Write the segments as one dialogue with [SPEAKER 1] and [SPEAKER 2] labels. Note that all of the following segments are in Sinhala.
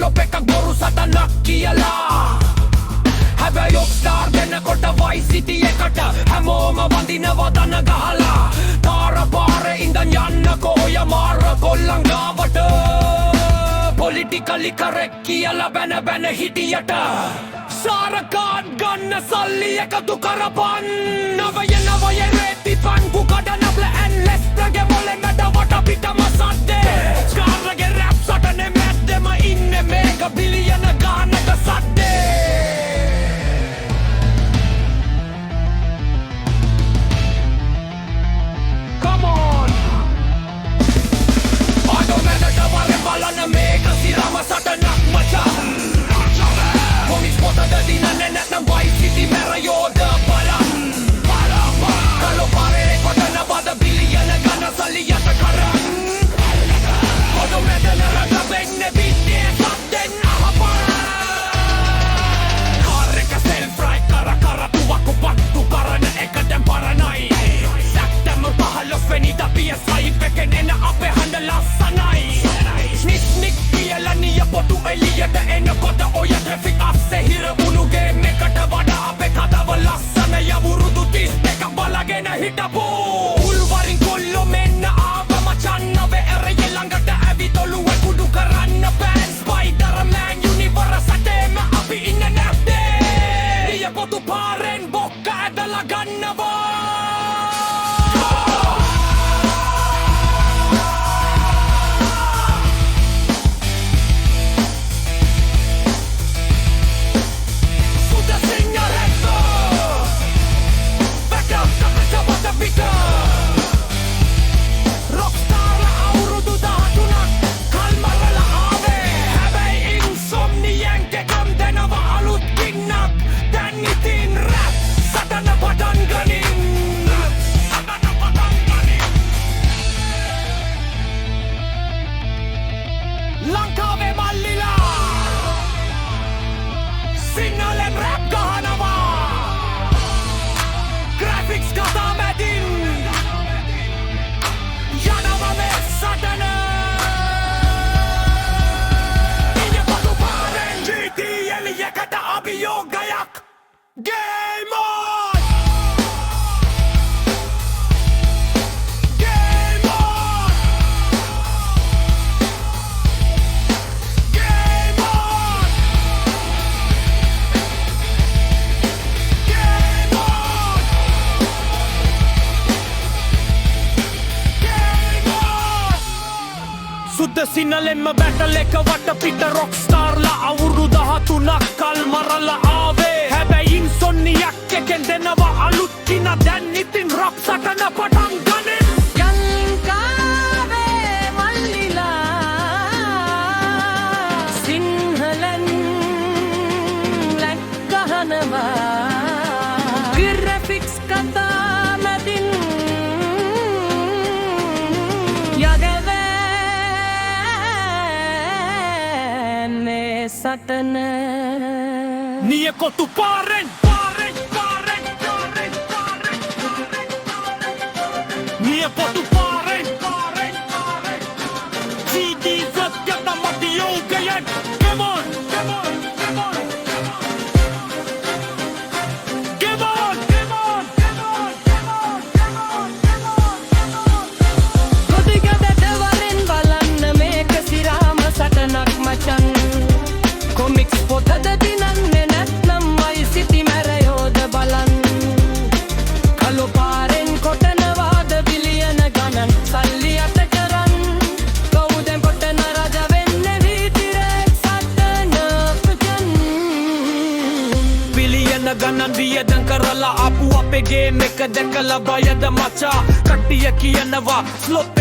[SPEAKER 1] slop එකක් බොරු සටනක් කියලා හැබැයි ඔක්ස්ටාර් දෙනකොට වයි සිටි එකට හැමෝම වඳිනවා දන ගහලා තාර පාරේ ඉඳන් යන්නකෝ ඔය මාර කොල්ලන් ගාවට පොලිටිකලි කරෙක්ට් කියලා බැන බැන හිටියට සාරකාත් ගන්න සල්ලි එකතු කරපන් නවය රේතිපන් පුකඩනබ්ල ඇන් ලෙස්ටර්ගේ මොලෙන්ගට වට පිටම සද්දේ ස්කාර්ලගේ රැප් සටනේ මැද්දෙම ඉන්නේ මේක බිලියන ගානක සද්දේ බලන්න මේක සිරම සටනක් මචන් කොමික්ස් පොත දදිනන්නේ නැත්නම් වයි සිටි මැරයෝද බලන් කලෝ පාරේ කොටන බද බිලියන ගන්න සල්ලි යට කරන් කොඩු මෙතන රට වෙන්නේ බිත්තේ සද්දෙන් අහපන් කාර් එක සෙල්ෆ් රයිඩ් කර තුවක්කු පත්තු කරන එක දැන් පරණයි සැප්තැම්බර් 15 වෙනිදා PS5 එකෙන් එන අපේ හඬ ලස්සනයි Snick කියලා නිය පොටු එලියට එනකොට ඔය ට්‍රැෆික් අස්සේ හිරවුණු ගේම් එකට වඩා අපේ කතාව ලස්සන යවුරුදු 32ක් බලගෙන හිටපු උල්වරින් කොල්ලෝ මෙන්න ආව මචන් නවේ ඇරේ ළඟට ඇවිත් ඔළුවේ කුඩු කරන්න බෑන් ස්පයිඩර්මෑන් යුනිවර්ස් ඇටේම අපි ඉන්නේ නැත්තේ නිය පොටු පාරෙන් බොක්ක ඇදලා ගන්නවා අභියෝගයක් Game on! Game on! Game on! Game on! Game on! සුද්ද සිනලෙන්ම බැටල් එක වට පිට රොක්ස්ටාර්ලා අවුරුදු 13ක් කල් මරලා ආවේ හැබැයි ඉන්සොම්නියක් එකෙන් දෙනවා අලුත් කින දැන් ඉතින් රොක් සටන පටන් ගනින්
[SPEAKER 2] ලංකාවේ මල්ලිලා සිංහලෙන් ලැක් ගහනවා ග්‍රැෆික්ස් කතා මැදින් යගවන්නේ සටන
[SPEAKER 1] නිය කොටු පාරෙන් නිය පොටු පාරෙන් GD සත්‍යත මතියෝගයෙන් Come on! Come on! Come on! Come on! Come on! Come on! Come on! Come on! Come on!
[SPEAKER 2] කොටිගඩට වරෙන් බලන්න මේක සිරාම සටනක් මචන් කොමික්ස් පොතද දිනන්නේ නැත්නම් වයි සිටි මැරයෝද බලන් කලෝ පාරෙන් කොටනවාද බිලියන ගණන් සල්ලි අත කරන් කවුදෙන් කොටන රජ වෙන්නේ වීතිරෙක් සටනකජන්
[SPEAKER 1] බිලියන ගණන් වියදම් කරලා ආපු අපේ ගේම් එක දැකලා බයද මචා කට්ටිය කියනවා ස්ලොප්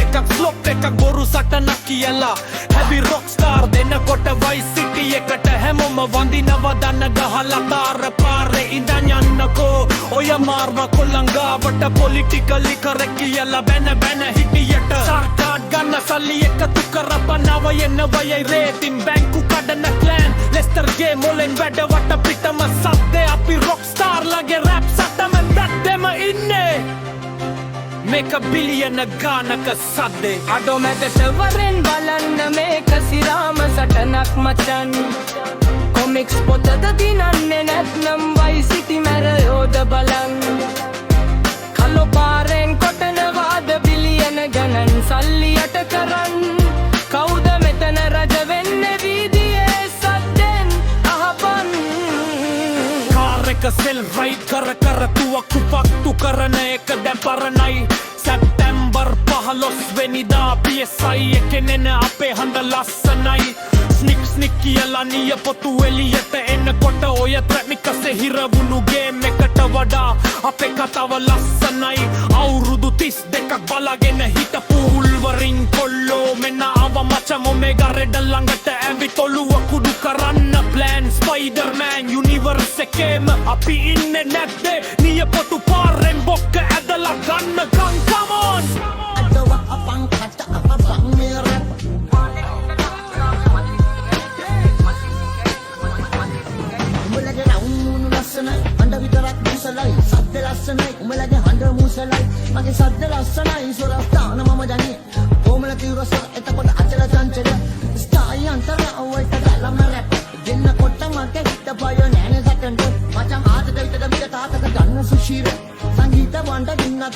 [SPEAKER 1] එකක් බොරු සටනක් කියලා හැබි රොක්ස්ටාර් දෙනකොට වයි සිටි එකට හැමෝම වඳිනවා දන්න ගහලා තාර පාරේ ඉඳන් යන්නකෝ ඔය මාර්ව කොල්ලන් ගාවට පොලිටිකලි කරෙක්ට් කියලා බැන හිටියට සර්කාර් ගන්න සල්ලි එකතු කරපනව එනවයි රේටින් බැංකු කඩන ක්ලෑන් ලෙස්ටර්ගේ මොලෙන් වැඩ වට පිටම සද්දේ අපි රොක්ස්ටාර්ලාගේ රැප් සටම දැක්දෙම ඉන්නේ මේක බිලියන ගානක සද්දේ
[SPEAKER 2] අඩොමැටට වරෙන් බලන්න මේක සිරාම සටනක් මචන් කොමික්ස් පොතද දිනන්නේ නැත්නම් වයි සිටි මැරයෝද බලන් කලෝ පාරෙන් කොටනවාද බිලියන ගණන් සල්ලි යට කරන්න කවුද මෙතන රජ වෙන්නේ වීදියේ සද්දෙන් අහපන්
[SPEAKER 1] කාර් එක සෙල් රයිඩ් කර තුවක්කු පත්තු කරන එක දැන් පරණයි සැප්තැම්බර් 15 වෙනිදා PSI එකෙන් එන අපේ හඳ ලස්සනයි ස්නික් කියලා නියපොතු එළියට එනකොට ඔය ට්‍රැෆික් අසේ හිරවුණු ගේම් එකට වඩා අපේ කතාව ලස්සනයි අවුරුදු 32ක් බලාගෙන හිටපු උල්වරින් කොල්ලෝ මෙන්න ආව මචං ඔමේගා රෙඩ් ළඟට ඇවිත් ඔළුව කුඩු කරන්න ප්ලෑන් ස්පයිඩර්මෑන් යුනිවර්ස් එකේම අපි ඉන්නේ නැත්තේ නියපොතු පාරෙන් බොක්ක ඇදලා ගන්න ගන් come on
[SPEAKER 3] Adowa apang kata apang merah Umalage raun lassanai anda vitarak musalai sadde lassanai umalage handa musalai mage sadde lassanai sorastana mama dani komala tirosa etakota achala chanchara style antara awalta galama rap denna kotta mage hitta payo nane sakandu macam aada daita damita taataka ganna sushira sangeeta wanda dinnatta